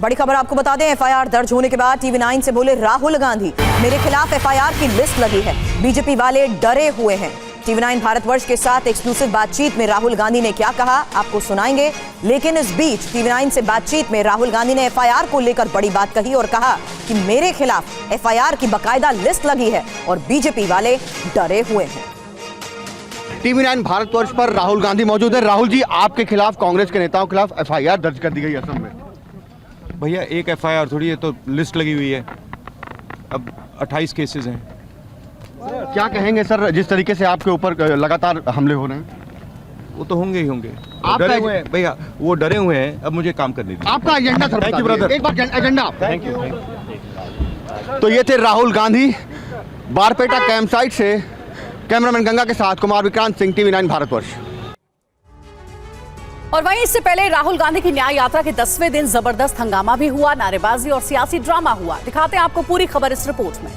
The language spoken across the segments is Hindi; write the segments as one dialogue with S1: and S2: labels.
S1: बड़ी खबर आपको बता दें, एफआईआर दर्ज होने के बाद टीवी 9 से बोले राहुल गांधी, मेरे खिलाफ एफआईआर की लिस्ट लगी है, बीजेपी वाले डरे हुए हैं। टीवी 9 भारतवर्ष के साथ एक्सक्लूसिव बातचीत में राहुल गांधी ने क्या कहा आपको सुनाएंगे, लेकिन इस बीच टीवी 9 से बातचीत में राहुल गांधी ने एफआईआर को लेकर बड़ी बात कही और कहा कि मेरे खिलाफ एफआईआर की बाकायदा लिस्ट लगी है और बीजेपी वाले डरे हुए हैं।
S2: टीवी 9 भारतवर्ष पर राहुल गांधी मौजूद है। राहुल जी, आपके खिलाफ कांग्रेस के नेताओं के खिलाफ एफआईआर दर्ज कर दी गई असम में।
S3: भैया एक एफआईआर थोड़ी है, तो लिस्ट लगी हुई है। अब 28 केसेस हैं।
S2: क्या कहेंगे सर, जिस तरीके से आपके ऊपर लगातार हमले हो रहे हैं?
S3: वो तो होंगे ही होंगे, डरे हुए हैं भैया, वो डरे हुए हैं। अब मुझे काम करने दीजिए।
S2: आपका agenda sir,
S3: thank you brother,
S2: एक बार एजेंडा।
S3: Thank you.
S2: तो ये थे राहुल गांधी बारपेटा कैंप साइट से। कैमरामैन गंगा के साथ कुमार विक्रांत सिंह, टीवी 9 भारतवर्ष।
S4: और वहीं इससे पहले राहुल गांधी की न्याय यात्रा के 10वें दिन जबरदस्त हंगामा भी हुआ, नारेबाजी और सियासी ड्रामा हुआ। दिखाते हैं आपको पूरी खबर इस रिपोर्ट में।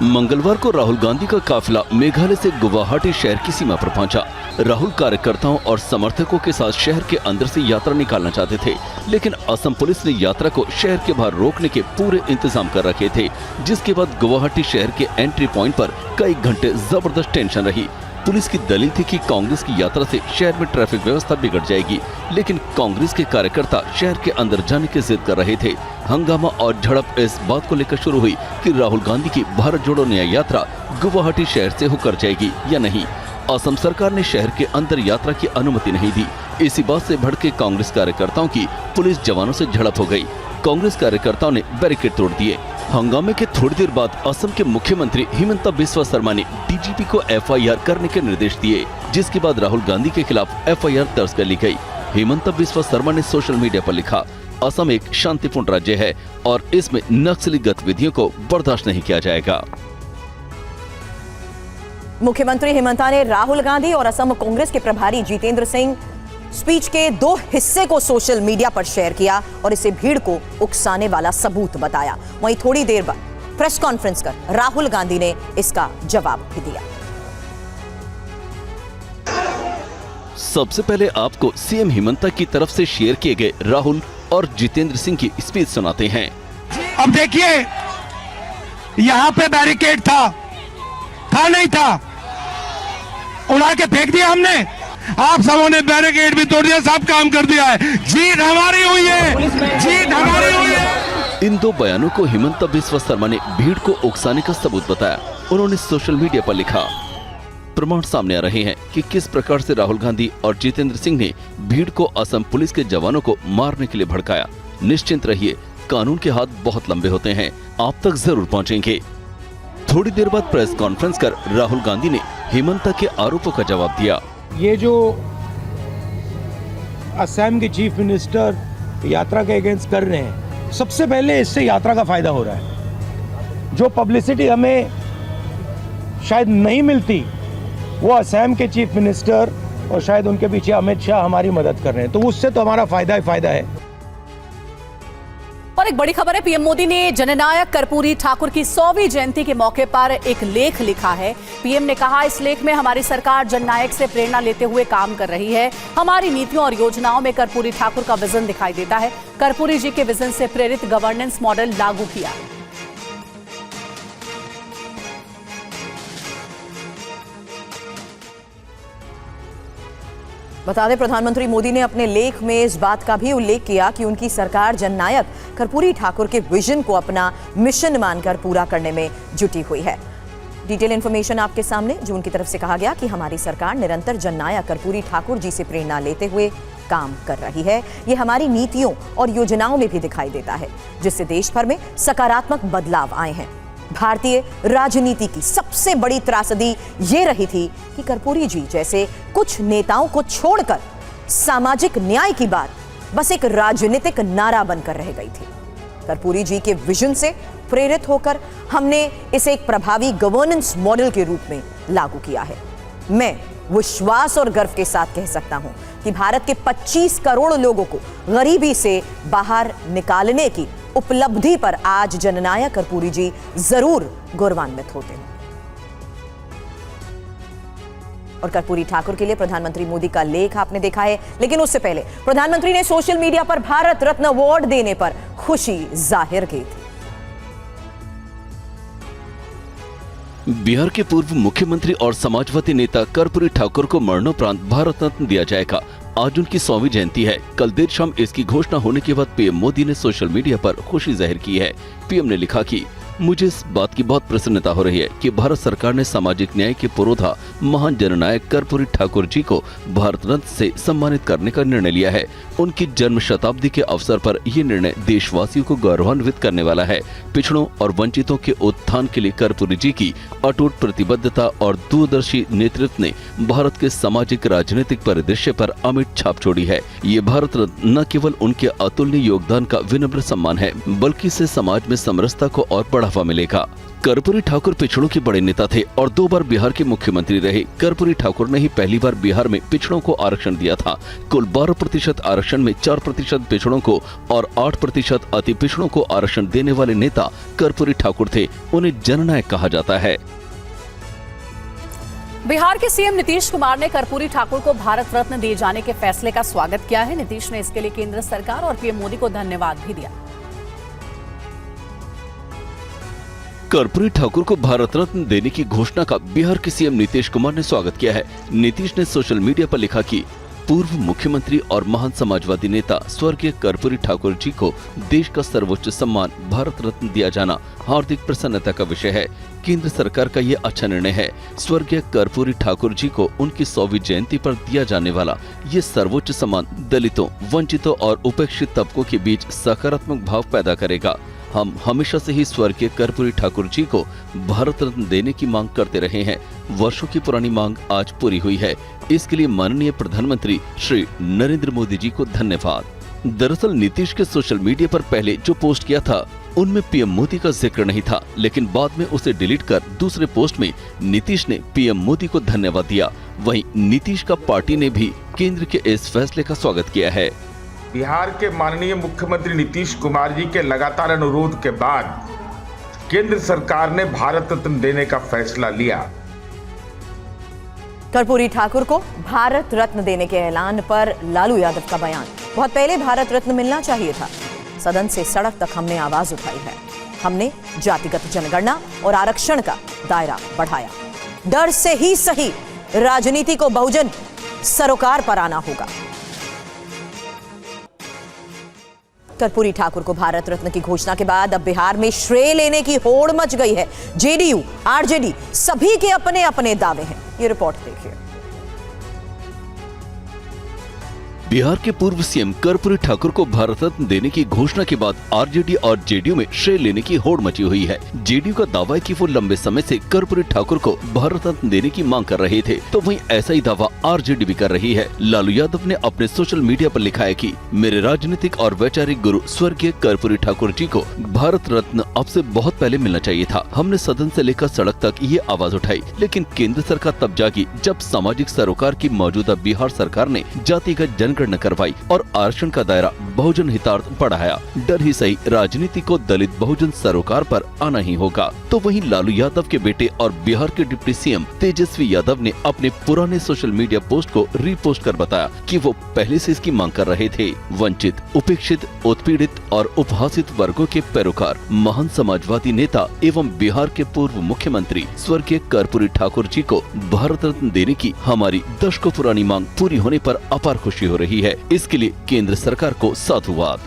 S5: मंगलवार को राहुल गांधी का काफिला मेघालय से गुवाहाटी शहर की सीमा पर पहुंचा। राहुल कार्यकर्ताओं और समर्थकों के साथ शहर के अंदर से यात्रा निकालना चाहते थे, लेकिन असम पुलिस ने यात्रा को शहर के बाहर रोकने के पूरे इंतजाम कर रखे थे, जिसके बाद गुवाहाटी शहर के एंट्री पॉइंट पर कई घंटे जबरदस्त टेंशन रही। पुलिस की दलील थी कि कांग्रेस की यात्रा से शहर में ट्रैफिक व्यवस्था बिगड़ जाएगी, लेकिन कांग्रेस के कार्यकर्ता शहर के अंदर जाने की जिद कर रहे थे। हंगामा और झड़प इस बात को लेकर शुरू हुई कि राहुल गांधी की भारत जोड़ो न्याय यात्रा गुवाहाटी शहर से होकर जाएगी या नहीं। असम सरकार ने शहर के अंदर यात्रा की अनुमति नहीं दी। इसी बात से भड़के कांग्रेस कार्यकर्ताओं की पुलिस जवानों से झड़प हो गई। कांग्रेस कार्यकर्ताओं ने बैरिकेड तोड़ दिए। हंगामे के थोड़ी देर बाद असम के मुख्यमंत्री हिमंता बिस्वा शर्मा ने डीजीपी को एफआईआर करने के निर्देश दिए, जिसके बाद राहुल गांधी के खिलाफ एफआईआर दर्ज कर ली गई। हिमंता बिस्वा शर्मा ने सोशल मीडिया पर लिखा, असम एक शांतिपूर्ण राज्य है और इसमें नक्सली गतिविधियों को बर्दाश्त नहीं किया जाएगा।
S1: मुख्यमंत्री हिमंता ने राहुल गांधी और असम कांग्रेस के प्रभारी जितेंद्र सिंह स्पीच के 2 हिस्से को सोशल मीडिया पर शेयर किया और इसे भीड़ को उकसाने वाला सबूत बताया। वहीं थोड़ी देर बाद प्रेस कॉन्फ्रेंस कर राहुल गांधी ने इसका जवाब भी दिया।
S5: सबसे पहले आपको सीएम हिमंता की तरफ से शेयर किए गए राहुल और जितेंद्र सिंह की स्पीच सुनाते हैं।
S6: अब देखिए, यहाँ पे बैरिकेड था नहीं था, उड़ा के फेंक दिया हमने। आप सबों ने बैरिकेड भी तोड़ दिया, सब काम कर दिया है। जीत हमारी हुई है, जीत हमारी हुई है।
S5: इन 2 बयानों को हिमंता बिस्वा शर्मा ने भीड़ को उकसाने का सबूत बताया। उन्होंने सोशल मीडिया पर लिखा, प्रमाण सामने आ रहे हैं कि किस प्रकार से राहुल गांधी और जितेंद्र सिंह ने भीड़ को असम पुलिस के जवानों को मारने के लिए भड़काया। निश्चिंत रहिए, कानून के हाथ बहुत लंबे होते हैं, आप तक जरूर पहुंचेंगे। थोड़ी देर बाद प्रेस कॉन्फ्रेंस कर राहुल गांधी ने हिमंता के आरोपों का जवाब दिया।
S6: ये जो असम के चीफ मिनिस्टर यात्रा के अगेंस्ट कर रहे हैं, सबसे पहले इससे यात्रा का फायदा हो रहा है। जो पब्लिसिटी हमें शायद नहीं मिलती, वो असम के चीफ मिनिस्टर और शायद उनके पीछे अमित शाह हमारी मदद कर रहे हैं, तो उससे तो हमारा फायदा ही फायदा है।
S4: और एक बड़ी खबर है, पीएम मोदी ने जननायक कर्पूरी ठाकुर की 100वीं जयंती के मौके पर एक लेख लिखा है। पीएम ने कहा, इस लेख में हमारी सरकार जननायक से प्रेरणा लेते हुए काम कर रही है। हमारी नीतियों और योजनाओं में कर्पूरी ठाकुर का विजन दिखाई देता है। कर्पूरी जी के विजन से प्रेरित गवर्नेंस मॉडल लागू किया।
S1: बता दें, प्रधानमंत्री मोदी ने अपने लेख में इस बात का भी उल्लेख किया कि उनकी सरकार जननायक कर्पूरी ठाकुर के विजन को अपना मिशन मानकर पूरा करने में जुटी हुई है। डिटेल इंफॉर्मेशन आपके सामने, जो उनकी तरफ से कहा गया कि हमारी सरकार निरंतर जननायक कर्पूरी ठाकुर जी से प्रेरणा लेते हुए काम कर रही है। ये हमारी नीतियों और योजनाओं में भी दिखाई देता है, जिससे देश भर में सकारात्मक बदलाव आए हैं। भारतीय राजनीति की सबसे बड़ी त्रासदी ये रही थी कि कर्पूरी जी जैसे कुछ नेताओं को छोड़कर सामाजिक न्याय की बात बस एक राजनीतिक नारा बनकर रह गई थी। कर्पूरी जी के विजन से प्रेरित होकर हमने इसे एक प्रभावी गवर्नेंस मॉडल के रूप में लागू किया है। मैं विश्वास और गर्व के साथ कह सकता हूं कि भारत के 25 करोड़ लोगों को गरीबी से बाहर निकालने की उपलब्धि पर आज जननायक कर्पूरी जी जरूर गौरवान्वित होते हैं। और कर्पूरी ठाकुर के लिए प्रधानमंत्री मोदी का लेख आपने देखा है, लेकिन उससे पहले प्रधानमंत्री ने सोशल मीडिया पर भारत रत्न अवार्ड देने पर खुशी जाहिर की थी।
S5: बिहार के पूर्व मुख्यमंत्री और समाजवादी नेता कर्पूरी ठाकुर को मरणोपरांत भारत रत्न दिया जाएगा। आज उनकी 100वीं जयंती है। कल देर शाम इसकी घोषणा होने के बाद पीएम मोदी ने सोशल मीडिया पर खुशी जाहिर की है। पीएम ने लिखा कि मुझे इस बात की बहुत प्रसन्नता हो रही है कि भारत सरकार ने सामाजिक न्याय के पुरोधा महान जननायक कर्पूरी ठाकुर जी को भारत रत्न से सम्मानित करने का निर्णय लिया है। उनकी जन्म शताब्दी के अवसर पर यह निर्णय देशवासियों को गौरवान्वित करने वाला है। पिछड़ों और वंचितों के उत्थान के लिए कर्पूरी जी की अटूट प्रतिबद्धता और दूरदर्शी नेतृत्व ने भारत के सामाजिक राजनीतिक परिदृश्य पर अमिट छाप छोड़ी है। ये भारत रत्न न केवल उनके अतुलनीय योगदान का विनम्र सम्मान है, बल्कि इससे समाज में समरसता को और बढ़ावा मिलेगा। कर्पूरी ठाकुर पिछड़ों के बड़े नेता थे और 2 बार बिहार के मुख्यमंत्री रहे। कर्पूरी ठाकुर ने ही पहली बार बिहार में पिछड़ों को आरक्षण दिया था। कुल 12% आरक्षण में 4% पिछड़ों को और 8% अति पिछड़ों को आरक्षण देने वाले नेता कर्पूरी ठाकुर थे। उन्हें जननायक कहा जाता है।
S4: बिहार के सीएम नीतीश कुमार ने कर्पूरी ठाकुर को भारत रत्न दिए जाने के फैसले का स्वागत किया है। नीतीश ने इसके लिए केंद्र सरकार और पीएम मोदी को धन्यवाद भी दिया।
S5: कर्पूरी ठाकुर को भारत रत्न देने की घोषणा का बिहार के सीएम नीतीश कुमार ने स्वागत किया है। नीतीश ने सोशल मीडिया पर लिखा कि पूर्व मुख्यमंत्री और महान समाजवादी नेता स्वर्गीय कर्पूरी ठाकुर जी को देश का सर्वोच्च सम्मान भारत रत्न दिया जाना हार्दिक प्रसन्नता का विषय है। केंद्र सरकार का ये अच्छा निर्णय है। स्वर्गीय कर्पूरी ठाकुर जी को उनकी 100वीं जयंती पर दिया जाने वाला ये सर्वोच्च सम्मान दलितों, वंचितों और उपेक्षित तबकों के बीच सकारात्मक भाव पैदा करेगा। हम हमेशा से ही स्वर्गीय कर्पूरी ठाकुर जी को भारत रत्न देने की मांग करते रहे हैं। वर्षों की पुरानी मांग आज पूरी हुई है। इसके लिए माननीय प्रधानमंत्री श्री नरेंद्र मोदी जी को धन्यवाद। दरअसल नीतीश के सोशल मीडिया पर पहले जो पोस्ट किया था उनमें पीएम मोदी का जिक्र नहीं था, लेकिन बाद में उसे डिलीट कर दूसरे पोस्ट में नीतीश ने पीएम मोदी को धन्यवाद दिया। वहीं नीतीश का पार्टी ने भी केंद्र के इस फैसले का स्वागत किया है।
S7: बिहार के माननीय मुख्यमंत्री नीतीश कुमार जी के लगातार अनुरोध के बाद केंद्र सरकार ने भारत रत्न देने का फैसला लिया।
S1: कर्पूरी ठाकुर को भारत रत्न देने के ऐलान पर लालू यादव का बयान, बहुत पहले भारत रत्न मिलना चाहिए था। सदन से सड़क तक हमने आवाज उठाई है। हमने जातिगत जनगणना और आरक्षण का दायरा बढ़ाया। डर से ही सही राजनीति को बहुजन सरोकार पर आना होगा। कर्पूरी ठाकुर को भारत रत्न की घोषणा के बाद अब बिहार में श्रेय लेने की होड़ मच गई है। जेडीयू, आरजेडी सभी के अपने अपने दावे हैं। ये रिपोर्ट देखिए।
S5: बिहार के पूर्व सीएम कर्पूरी ठाकुर को भारत रत्न देने की घोषणा के बाद आरजेडी और जेडीयू में श्रेय लेने की होड़ मची हुई है। जेडीयू का दावा है कि वो लंबे समय से कर्पूरी ठाकुर को भारत रत्न देने की मांग कर रहे थे, तो वहीं ऐसा ही दावा आरजेडी भी कर रही है। लालू यादव ने अपने सोशल मीडिया पर लिखा है कि मेरे राजनीतिक और वैचारिक गुरु स्वर्गीय कर्पूरी ठाकुर जी को भारत रत्न अब से बहुत पहले मिलना चाहिए था। हमने सदन से लेकर सड़क तक ये आवाज उठाई, लेकिन केंद्र सरकार तब जागी जब सामाजिक सरोकार की मौजूदा बिहार सरकार ने जातिगत जनगणना करवाई और आरक्षण का दायरा बहुजन हितार्थ बढ़ाया। डर ही सही राजनीति को दलित बहुजन सरोकार पर आना ही होगा। तो वहीं लालू यादव के बेटे और बिहार के डिप्टी सीएम तेजस्वी यादव ने अपने पुराने सोशल मीडिया पोस्ट को रीपोस्ट कर बताया कि वो पहले से इसकी मांग कर रहे थे। वंचित, उपेक्षित, उत्पीड़ित और उपहासित वर्गों के पैरोकार महान समाजवादी नेता एवं बिहार के पूर्व मुख्यमंत्री स्वर्गीय कर्पूरी ठाकुर जी को भारत रत्न देने की हमारी दशकों पुरानी मांग पूरी होने पर अपार खुशी हो रही है। इसके लिए केंद्र सरकार को साधुवाद।